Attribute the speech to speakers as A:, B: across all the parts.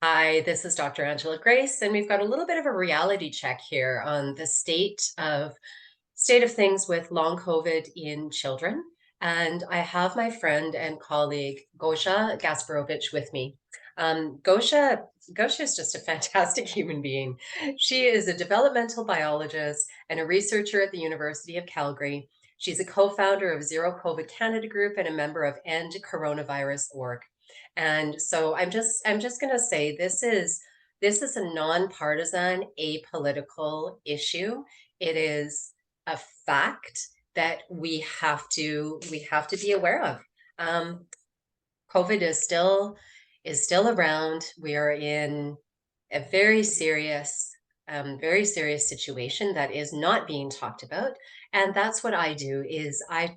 A: Hi, this is Dr. Angela Grace, and we've got a little bit of a reality check here on the state of things with long COVID in children. And I have my friend and colleague Gosha Gasparovich with me. Gosha is just a fantastic human being. She is a developmental biologist and a researcher at the University of Calgary. She's a co-founder of Zero COVID Canada Group and a member of End Coronavirus Org. And so I'm just going to say this is a nonpartisan, apolitical issue. It is a fact that we have to be aware of. Um, COVID is still around. We are in a very serious situation that is not being talked about. And that's what I do is I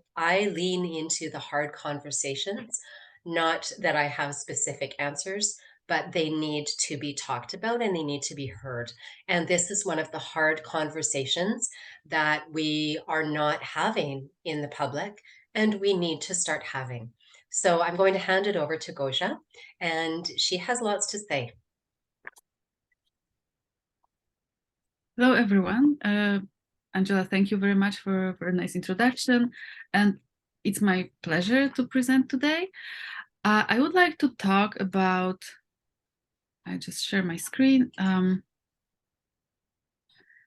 A: lean into the hard conversations, not that I have specific answers, but they need to be talked about and they need to be heard. And this is one of the hard conversations that we are not having in the public and we need to start having. So I'm going to hand it over to Goja, and she has lots to say.
B: Hello, everyone. Angela, thank you very much for a nice introduction. And it's my pleasure to present today. I would like to talk about, I just share my screen,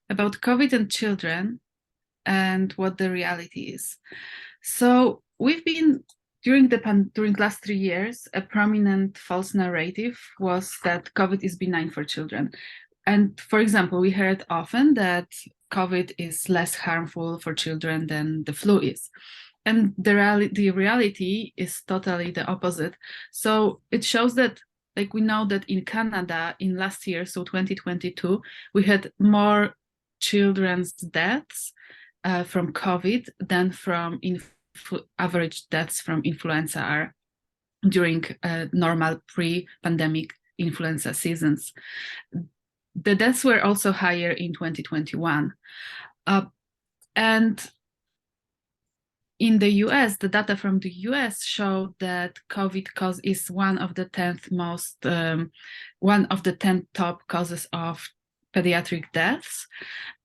B: about COVID and children and what the reality is. So we've been, during last 3 years, a prominent false narrative was that COVID is benign for children. And for example, we heard often that COVID is less harmful for children than the flu is. And the reality is totally the opposite. So it shows that, like, we know that in Canada in last year, so 2022, we had more children's deaths from COVID than from average deaths from influenza are during normal pre-pandemic influenza seasons. The deaths were also higher in 2021. And in the US, the data from the US show that COVID is one of the 10 top causes of pediatric deaths,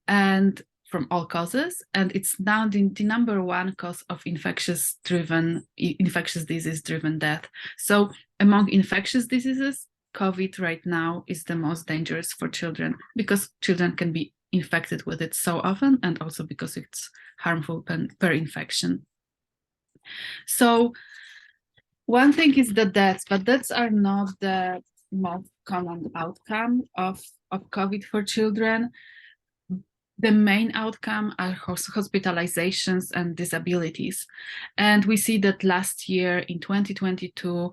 B: and from all causes, and it's now the number one cause of infectious disease driven death. So among infectious diseases, COVID right now is the most dangerous for children because children can be infected with it so often, and also because it's harmful per infection. So one thing is the deaths, but deaths are not the most common outcome of COVID for children. The main outcome are hospitalizations and disabilities. And we see that last year in 2022,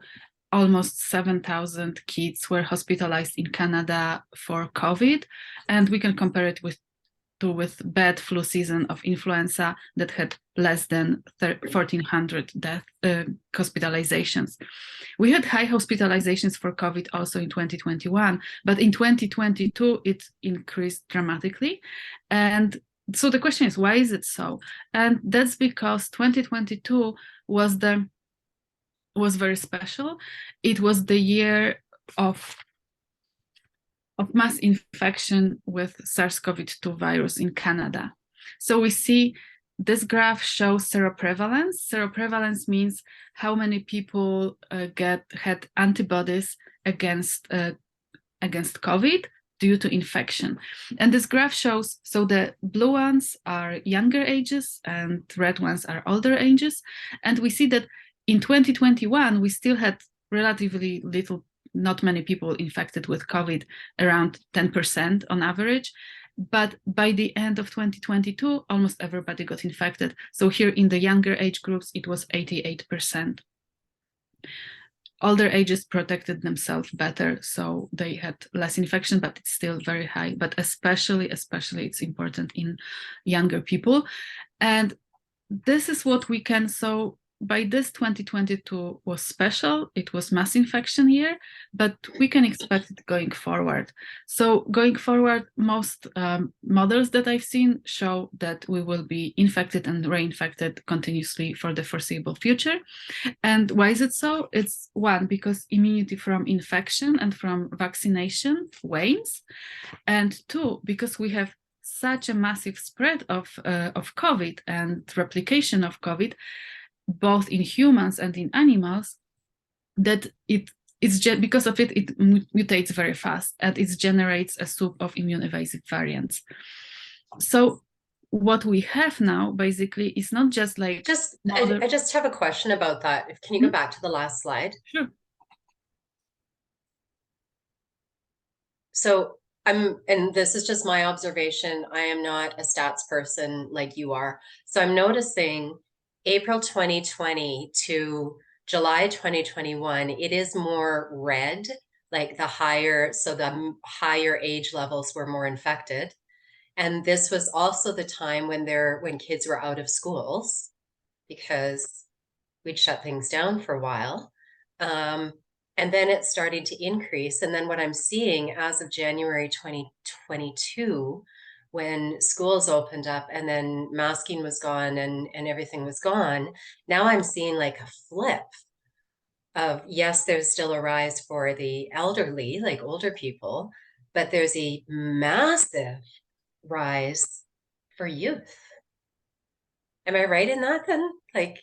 B: almost 7,000 kids were hospitalized in Canada for COVID. And we can compare it with bad flu season of influenza that had less than 1,400 hospitalizations. We had high hospitalizations for COVID also in 2021, but in 2022, it increased dramatically. And so the question is, why is it so? And that's because 2022 was very special. It was the year of mass infection with SARS-CoV-2 virus in Canada. So we see this graph shows seroprevalence. Seroprevalence means how many people had antibodies against COVID due to infection. And this graph shows, so the blue ones are younger ages and red ones are older ages. And we see that in 2021, we still had relatively not many people infected with COVID, around 10% on average. But by the end of 2022, almost everybody got infected. So here in the younger age groups, it was 88%. Older ages protected themselves better, so they had less infection, but it's still very high. But especially it's important in younger people. And this is what we can, so by this 2022 was special. It was mass infection year, but we can expect it going forward. So going forward, most models that I've seen show that we will be infected and reinfected continuously for the foreseeable future. And why is it so? It's one, because immunity from infection and from vaccination wanes, and two, because we have such a massive spread of COVID and replication of COVID, both in humans and in animals, that it's just because of it, it mutates very fast, and it generates a soup of immune evasive variants. So what we have now basically is not just like
A: I just have a question about that. Can you go back to the last slide?
B: Sure.
A: So and this is just my observation. I am not a stats person like you are. So I'm noticing April 2020 to July 2021, it is more red, like the higher, so the higher age levels were more infected. And this was also the time when kids were out of schools because we'd shut things down for a while. And then it started to increase. And then what I'm seeing as of January 2022, when schools opened up and then masking was gone and everything was gone, now I'm seeing like a flip of, yes, there's still a rise for the elderly, like older people, but there's a massive rise for youth. Am I right in that then? Like,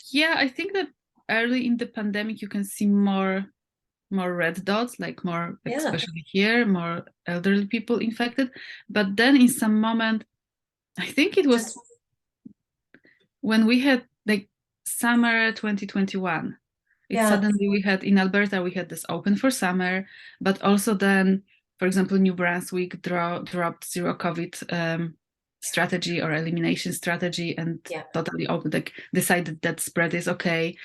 B: yeah, I think that early in the pandemic, you can see more red dots, like more,
A: yeah.
B: especially here, more elderly people infected. But then in some moment, I think it was when we had like summer 2021. Suddenly we had in Alberta, we had this open for summer, but also then, for example, New Brunswick dropped zero COVID strategy or elimination strategy and totally open, like decided that spread is okay.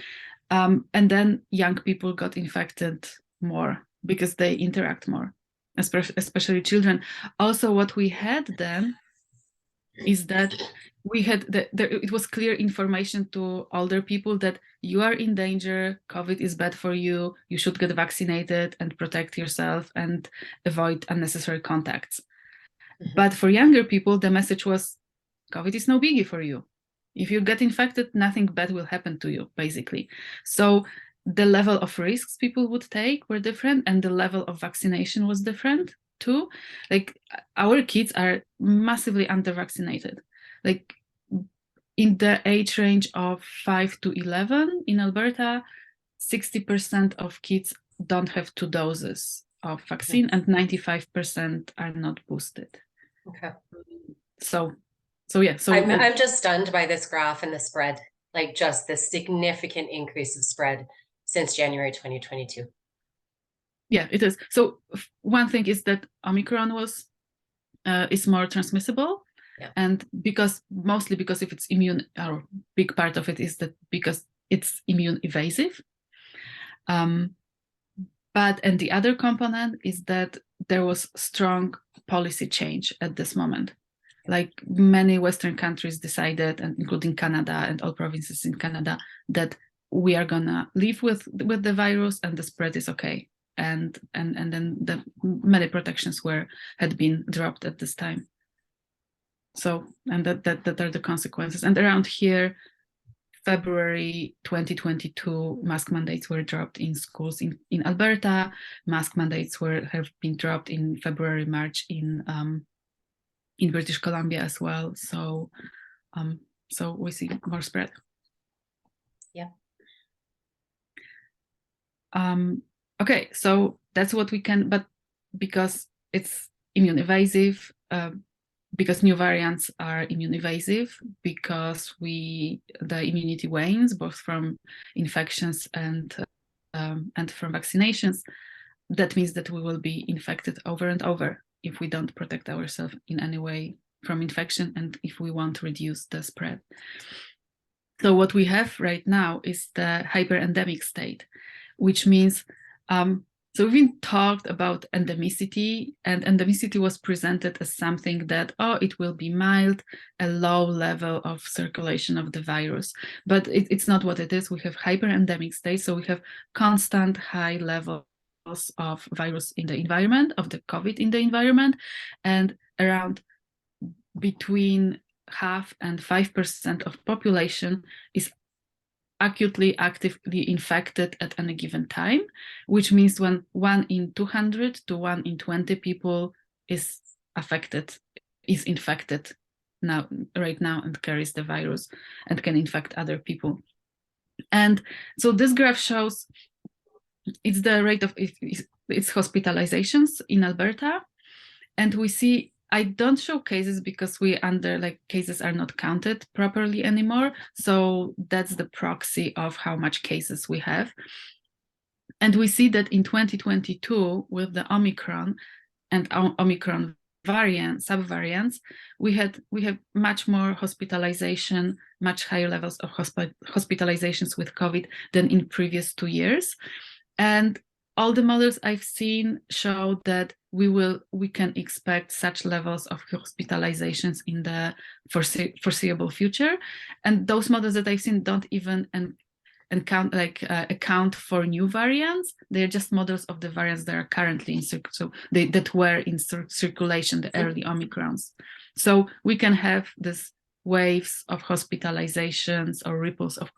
B: And then young people got infected more because they interact more, especially children. Also, what we had then is that we had it was clear information to older people that you are in danger, COVID is bad for you, you should get vaccinated and protect yourself and avoid unnecessary contacts. But for younger people, the message was COVID is no biggie for you. If you get infected, nothing bad will happen to you, basically. So the level of risks people would take were different, and the level of vaccination was different too. Like our kids are massively under-vaccinated. Like in the age range of 5 to 11 in Alberta, 60% of kids don't have 2 doses of vaccine, and 95% are not boosted.
A: Okay.
B: So yeah. So
A: I'm just stunned by this graph and the spread, like just the significant increase of spread since January 2022.
B: Yeah, it is. So one thing is that Omicron is more transmissible, and mostly because if it's immune, or big part of it is that because it's immune evasive. And the other component is that there was strong policy change at this moment. Like many Western countries decided, and including Canada and all provinces in Canada, that we are gonna live with the virus and the spread is okay. And then the many protections had been dropped at this time. So, and that are the consequences. And around here, February 2022, mask mandates were dropped in schools in Alberta. Mask mandates have been dropped in February, March in British Columbia as well. So we see more spread.
A: Yeah.
B: Okay, so that's what we can, but because it's immune evasive, because new variants are immune evasive, because the immunity wanes both from infections and from vaccinations, that means that we will be infected over and over if we don't protect ourselves in any way from infection and if we want to reduce the spread. So what we have right now is the hyperendemic state, which means So we've talked about endemicity, and endemicity was presented as something that, oh, it will be mild, a low level of circulation of the virus. But it's not what it is. We have hyperendemic states, so we have constant high levels of virus in the environment, of the COVID in the environment, and around between 0.5% and 5% of population is acutely actively infected at any given time, which means when 1 in 200 to 1 in 20 people is infected right now and carries the virus and can infect other people. And so this graph shows it's the rate of its hospitalizations in Alberta. And we see, I don't show cases because cases are not counted properly anymore. So that's the proxy of how much cases we have. And we see that in 2022, with the Omicron and Omicron subvariants, we have much more hospitalization, much higher levels of hospitalizations with COVID than in previous 2 years. And all the models I've seen show that we can expect such levels of hospitalizations in the foreseeable future. And those models that I've seen don't even account for new variants. They're just models of the variants that are currently in that were in circulation, the early Omicrons. So we can have this waves of hospitalizations or ripples of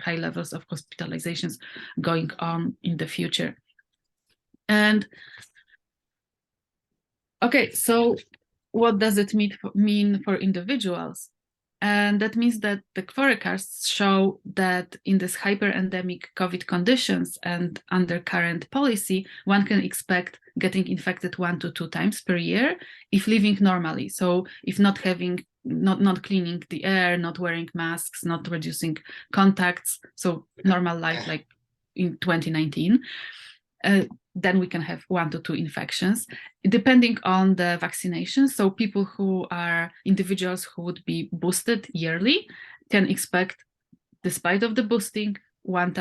B: high levels of hospitalizations going on in the future. And okay, so what does it mean for individuals? And that means that the forecasts show that in this hyperendemic COVID conditions and under current policy, one can expect getting infected 1 to 2 times per year if living normally. So if not cleaning the air, not wearing masks, not reducing contacts, so normal life like in 2019, then we can have 1 to 2 infections, depending on the vaccination. So individuals who would be boosted yearly can expect, despite of the boosting, one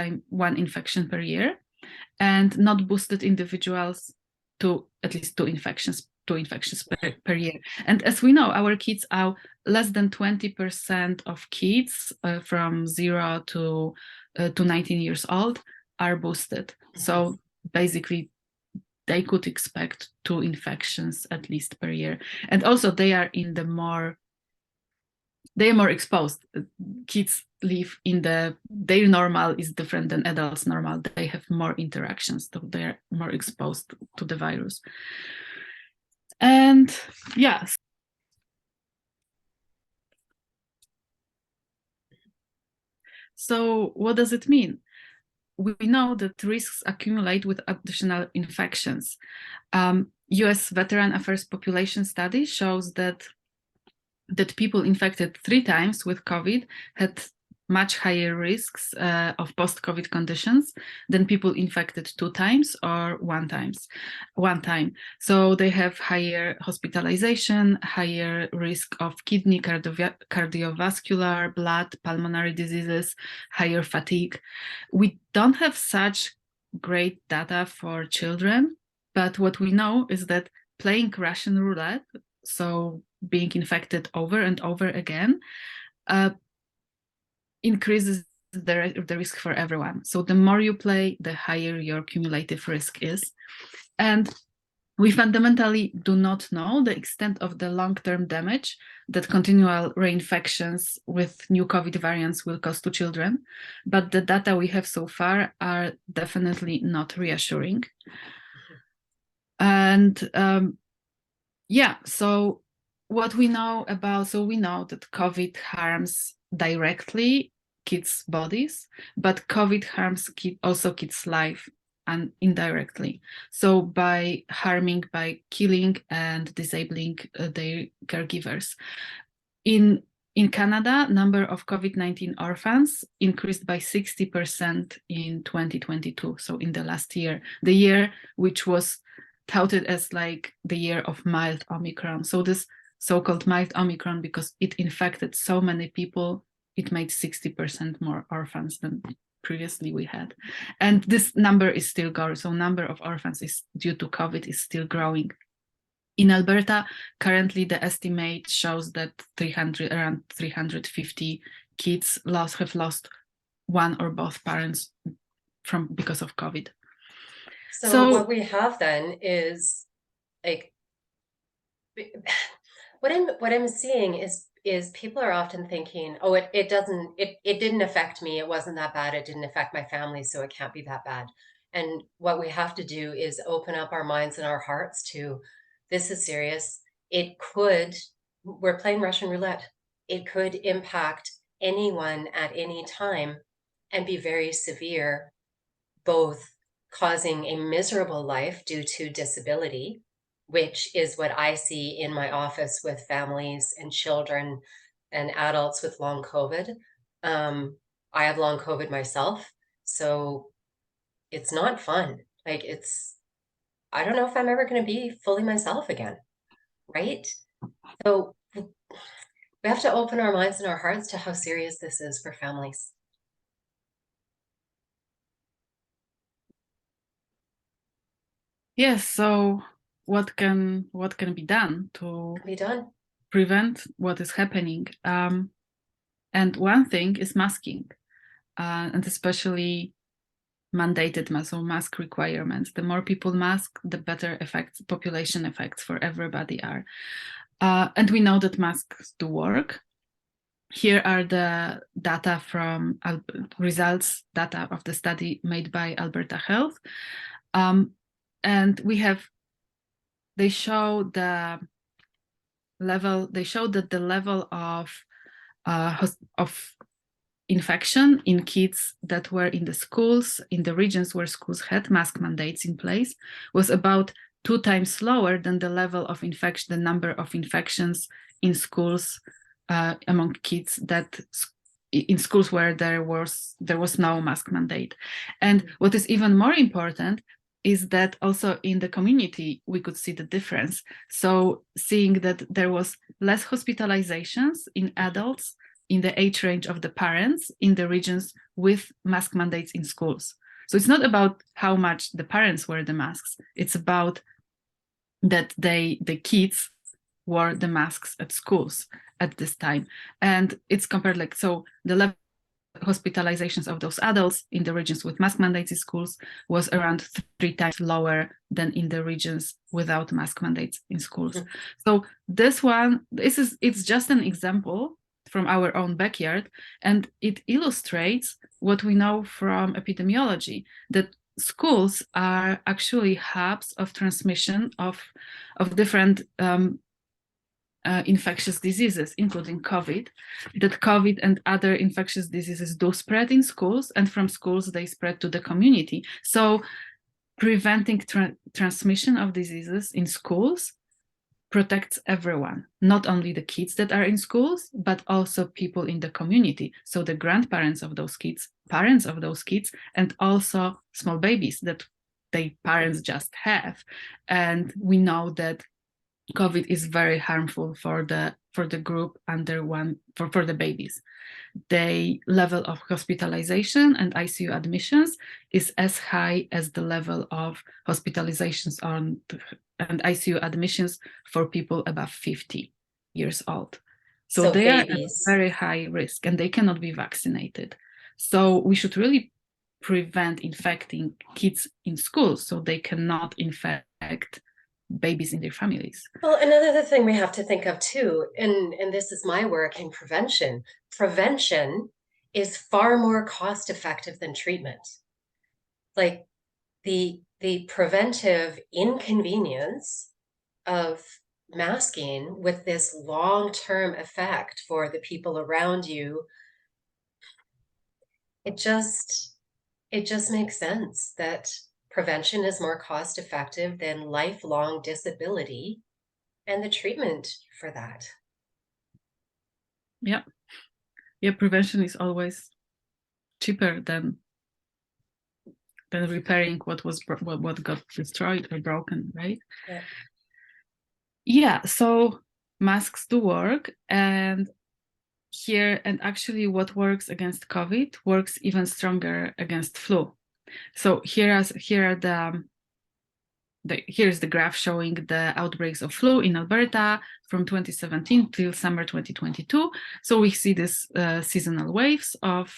B: infection per year, and not boosted individuals to at least 2 infections per year. And as we know, our kids are less than 20% of kids from 0 to 19 years old are boosted. So basically, they could expect 2 infections at least per year. And also they are more exposed. Kids live their normal is different than adults' normal. They have more interactions, so they're more exposed to the virus. And yeah. So what does it mean? We know that risks accumulate with additional infections. US Veteran Affairs Population Study shows that people infected 3 times with COVID had much higher risks of post-COVID conditions than people infected 2 times or one time. So they have higher hospitalization, higher risk of kidney, cardiovascular, blood, pulmonary diseases, higher fatigue. We don't have such great data for children, but what we know is that playing Russian roulette, so being infected over and over again, increases the risk for everyone. So the more you play, the higher your cumulative risk is. And we fundamentally do not know the extent of the long-term damage that continual reinfections with new COVID variants will cause to children. But the data we have so far are definitely not reassuring. And so what we know we know that COVID harms directly kids' bodies, but COVID harms also kids' life and indirectly. So by killing and disabling their caregivers. In Canada, number of COVID-19 orphans increased by 60% in 2022. So in the last year, the year which was touted as like the year of mild Omicron. So this so-called mild Omicron, because it infected so many people, it made 60% more orphans than previously we had. And this number is still growing. So number of orphans is due to COVID is still growing. In Alberta, currently the estimate shows that around 350 kids have lost one or both parents because of COVID.
A: So what we have then is like what I'm seeing is people are often thinking, oh, it didn't affect me. It wasn't that bad. It didn't affect my family, so it can't be that bad. And what we have to do is open up our minds and our hearts to this is serious. We're playing Russian roulette. It could impact anyone at any time and be very severe, both causing a miserable life due to disability, which is what I see in my office with families and children and adults with long COVID. I have long COVID myself, so it's not fun. Like I don't know if I'm ever going to be fully myself again, right? So we have to open our minds and our hearts to how serious this is for families.
B: Yes, so what can be done to prevent what is happening? And one thing is masking, and especially mandated mask requirements. The more people mask, the better population effects for everybody are. And we know that masks do work. Here are the data from results data of the study made by Alberta Health. And they show that the level of infection in kids that were in the schools, in the regions where schools had mask mandates in place, was about 2 times lower than the level of infection, the number of infections in schools among kids in schools where there was no mask mandate. And what is even more important is that also in the community, we could see the difference. So seeing that there was less hospitalizations in adults in the age range of the parents in the regions with mask mandates in schools. So it's not about how much the parents wear the masks. It's about that the kids wore the masks at schools at this time. And it's compared so the level hospitalizations of those adults in the regions with mask mandates in schools was around 3 times lower than in the regions without mask mandates in schools. So it's just an example from our own backyard, and it illustrates what we know from epidemiology, that schools are actually hubs of transmission of different infectious diseases, including COVID, that COVID and other infectious diseases do spread in schools, and from schools they spread to the community. So preventing transmission of diseases in schools protects everyone, not only the kids that are in schools, but also people in the community. So the grandparents of those kids, parents of those kids, and also small babies that their parents just have. And we know that COVID is very harmful for the group under one, for the babies. The level of hospitalization and ICU admissions is as high as the level of hospitalizations and ICU admissions for people above 50 years old. So they babies are at very high risk and they cannot be vaccinated. So we should really prevent infecting kids in schools so they cannot infect babies in their families.
A: Well, another thing we have to think of too, and this is my work in prevention. Prevention is far more cost effective than treatment. Like the preventive inconvenience of masking with this long-term effect for the people around you, it just makes sense that prevention is more cost effective than lifelong disability and the treatment for that.
B: Yeah. Prevention is always cheaper than repairing what got destroyed or broken, right? Yeah. So masks do work, and here, and actually what works against COVID works even stronger against flu. So here's the graph showing the outbreaks of flu in Alberta from 2017 till summer 2022. So we see this seasonal waves of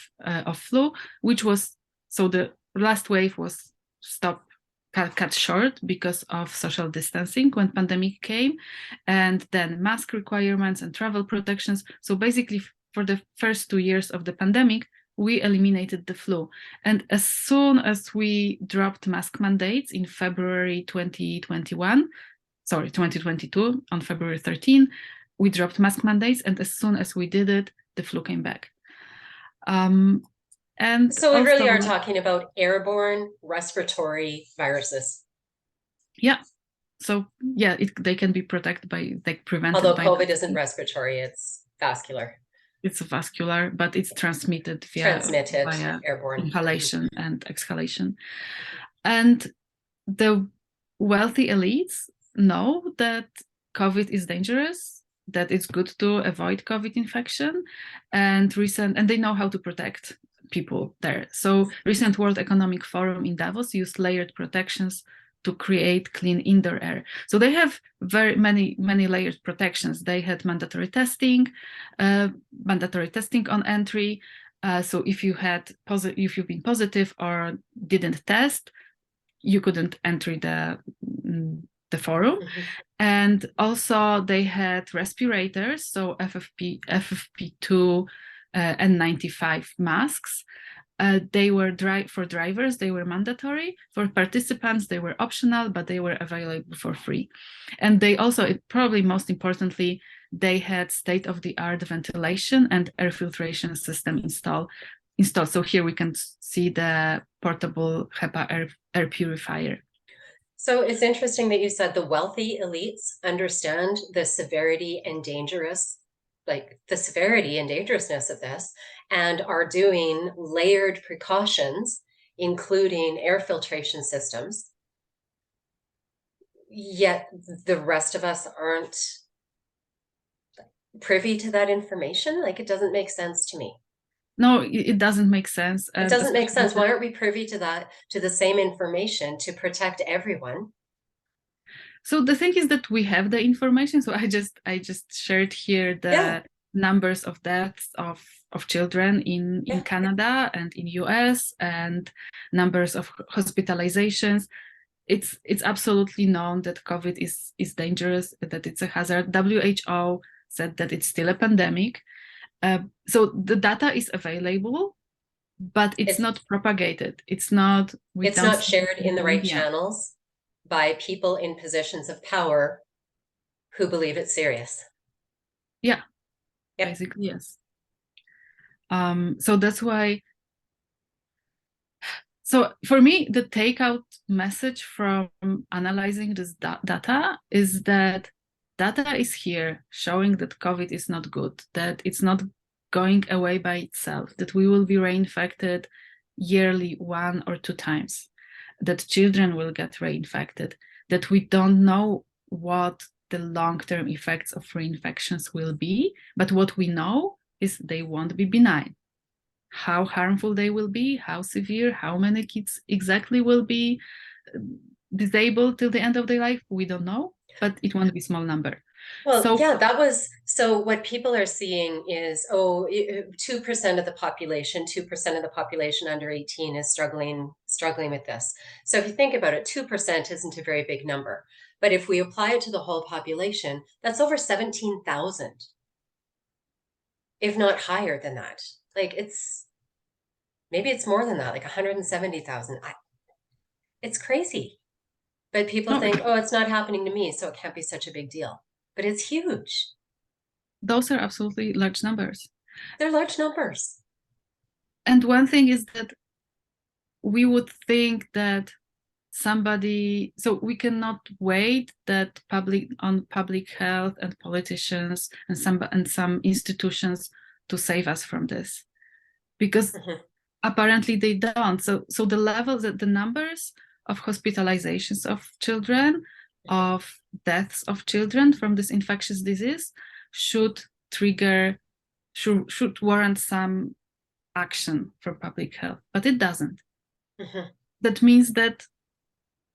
B: flu, which was, so the last wave was cut short because of social distancing when pandemic came, and then mask requirements and travel protections. So basically for the first 2 years of the pandemic, we eliminated the flu. And as soon as we dropped mask mandates in February 2022, on February 13, we dropped mask mandates. And as soon as we did it, the flu came back. And
A: so we
B: also,
A: really are talking about airborne respiratory viruses.
B: Yeah. So yeah, they can be protected by, like, prevented.
A: Although
B: by
A: COVID isn't respiratory, it's vascular.
B: It's vascular, but it's transmitted via
A: airborne
B: inhalation and exhalation. And the wealthy elites know that COVID is dangerous, that it's good to avoid COVID infection, and they know how to protect people there. So recent World Economic Forum in Davos used layered protections to create clean indoor air. So they have very many layered protections. They had mandatory testing on entry. So if you've been positive or didn't test, you couldn't enter the forum.
A: Mm-hmm.
B: And also they had respirators, so FFP2 N95 masks. They were for drivers, they were mandatory. For participants, they were optional, but they were available for free. And they also, probably most importantly, they had state-of-the-art ventilation and air filtration system installed. So here we can see the portable HEPA air purifier.
A: So it's interesting that you said the wealthy elites understand the severity and dangerousness of this, and are doing layered precautions, including air filtration systems. Yet the rest of us aren't privy to that information. Like, it doesn't make sense to me.
B: No, it doesn't make sense.
A: It doesn't make sense. Why aren't we privy to the same information to protect everyone?
B: So the thing is that we have the information. So I just shared here the numbers of deaths of children in Canada and in US, and numbers of hospitalizations. It's absolutely known that COVID is dangerous, that it's a hazard. WHO said that it's still a pandemic. So the data is available, but it's not propagated. It's not
A: shared in the right channels by people in positions of power who believe it's serious.
B: Yeah, basically, yes. So that's why. So for me, the takeout message from analyzing this data is that data is here showing that COVID is not good, that it's not going away by itself, that we will be reinfected yearly 1 or 2 times, that children will get reinfected, that we don't know what the long-term effects of reinfections will be, but what we know is they won't be benign. How harmful they will be, how severe, how many kids exactly will be disabled till the end of their life, we don't know, but it won't be a small number.
A: Well, so what people are seeing is, 2% of the population, 2% of the population under 18 is struggling with this. So if you think about it, 2% isn't a very big number. But if we apply it to the whole population, that's over 17,000, if not higher than that. Like, maybe it's more than that, like 170,000. It's crazy. But people think, it's not happening to me, so it can't be such a big deal. But it's huge.
B: Those are absolutely large numbers.
A: They're large numbers.
B: And one thing is that we would think that so we cannot wait that public health and politicians and some institutions to save us from this, because apparently they don't. So the levels, the numbers of hospitalizations of children, of deaths of children from this infectious disease should trigger should warrant some action for public health, but it doesn't.
A: Mhm.
B: That means that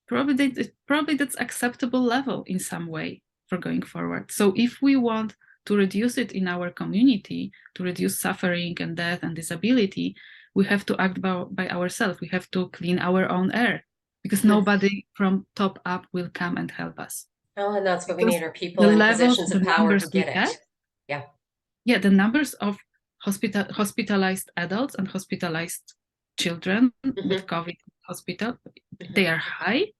B: probably that's acceptable level in some way for going forward. So if we want to reduce it in our community, to reduce suffering and death and disability, we have to act by ourselves. We have to clean our own air, because
A: Mhm.
B: nobody from top up will come and help us.
A: Oh, and that's what we
B: Because
A: need, are people
B: the
A: in
B: levels,
A: positions
B: the
A: of power
B: numbers
A: who get
B: we
A: it.
B: have,
A: Yeah.
B: yeah, the numbers of hospitalized adults and hospitalized children with
A: Mhm.
B: COVID hospital,
A: Mhm.
B: they are high.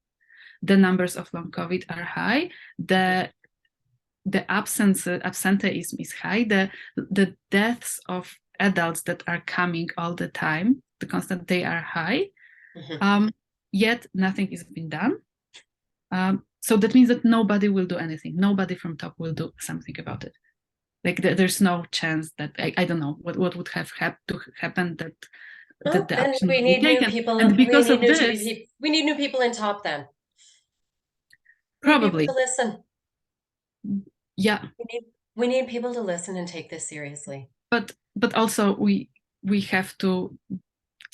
B: The numbers of long COVID are high.
A: Mhm.
B: The absenteeism is high. The deaths of adults that are coming all the time, the constant, they are high.
A: Mhm.
B: Yet nothing is being done. So that means that nobody will do anything. Nobody from top will do something about it. Like there's no chance that I don't know what would have to happen that
A: Well,
B: the
A: then
B: action
A: we
B: would be
A: need new
B: taken.
A: people.
B: And
A: We
B: because
A: need
B: of
A: new
B: this,
A: GDP. We need new people in top then. We need people to
B: probably,
A: listen.
B: yeah.
A: We need people to listen and take this seriously.
B: But also we have to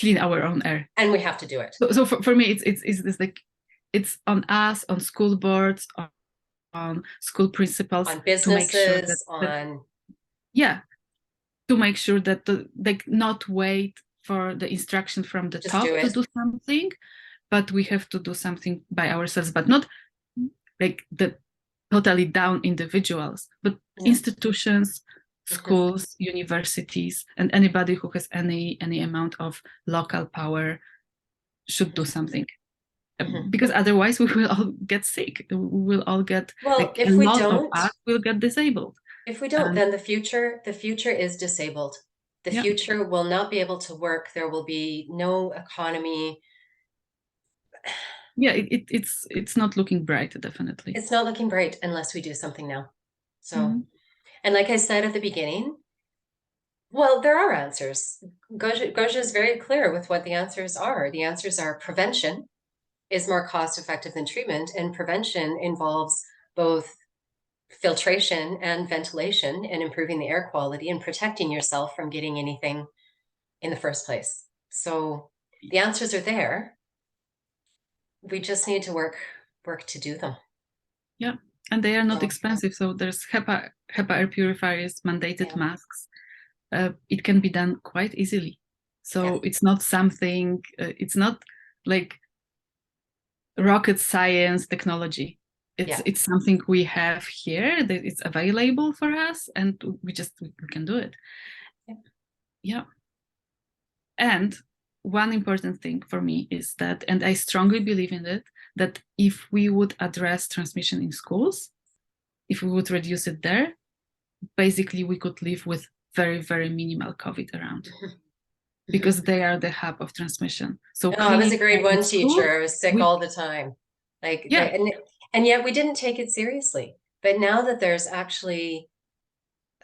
B: clean our own air.
A: And we have to do it.
B: So for me, it's this, like, it's on us, on school boards, on school principals,
A: On
B: to make sure
A: businesses,
B: that
A: on
B: yeah, to make sure that like, not wait for the instruction from the
A: just do
B: top to
A: it.
B: do something, but we have to do something by ourselves, but not like the totally down individuals, but
A: No.
B: institutions,
A: Mhm.
B: schools, universities, and anybody who has any amount of local power should do
A: Mhm.
B: something.
A: Mhm.
B: Because otherwise we will all get sick. We will all get,
A: Well,
B: like, a lot of us will get disabled.
A: if we don't,
B: And
A: then the future is disabled. The
B: yeah,
A: future will not be able to work. There will be no economy.
B: yeah, it's not looking bright, definitely.
A: It's not looking bright unless we do something now. So,
B: Mhm.
A: and like I said at the beginning, well, there are answers. Goja is very clear with what the answers are. The answers are prevention is more cost effective than treatment, and prevention involves both filtration and ventilation and improving the air quality and protecting yourself from getting anything in the first place. So the answers are there. We just need to work to do them.
B: Yeah, and they are not
A: So
B: expensive. So there's HEPA air purifiers, mandated
A: yeah,
B: masks. It can be done quite easily.
A: yeah,
B: So it's not something. It's not like rocket science technology.
A: yeah.
B: It's something we have here, that it's available for us, and we can do it.
A: Yeah.
B: Yeah. And one important thing for me is that, and I strongly believe in it, that if we would address transmission in schools, if we would reduce it there, basically we could live with very, very minimal COVID around,
A: Mhm. Mhm.
B: because they are the hub of transmission. So
A: No, I was a
B: cleaning
A: grade
B: air in
A: one
B: school,
A: teacher. I was sick
B: we
A: all the time. Like
B: yeah,
A: and yet we didn't take it seriously. But now that there's actually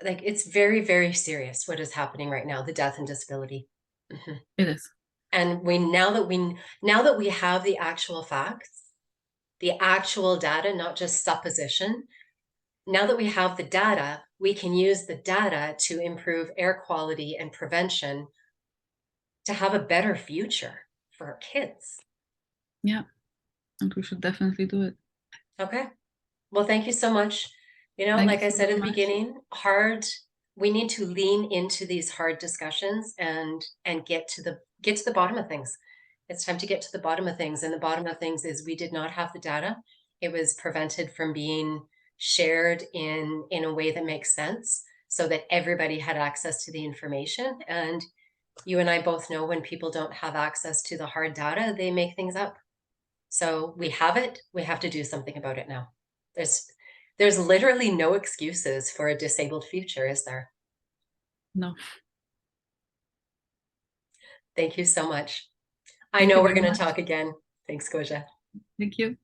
A: like it's very, very serious what is happening right now, the death and disability. Mhm.
B: it is.
A: And now that we have the actual facts, the actual data, not just supposition, now that we have the data, we can use the data to improve air quality and prevention to have a better future for our kids.
B: Yeah, and we should definitely do it.
A: Okay. Well, thank you so much.
B: Thank you
A: Like I
B: so
A: said
B: very
A: at the
B: much.
A: beginning, we need to lean into these hard discussions and get to the bottom of things. It's time to get to the bottom of things. And the bottom of things is we did not have the data. It was prevented from being shared in a way that makes sense so that everybody had access to the information. And you and I both know when people don't have access to the hard data, they make things up. So we have it. We have to do something about it now. There's there's literally no excuses for a disabled future, is there?
B: No,
A: Thank you so much. I
B: thank
A: know
B: you
A: we're
B: very
A: going to
B: much.
A: talk again. Thanks, Goja.
B: Thank you.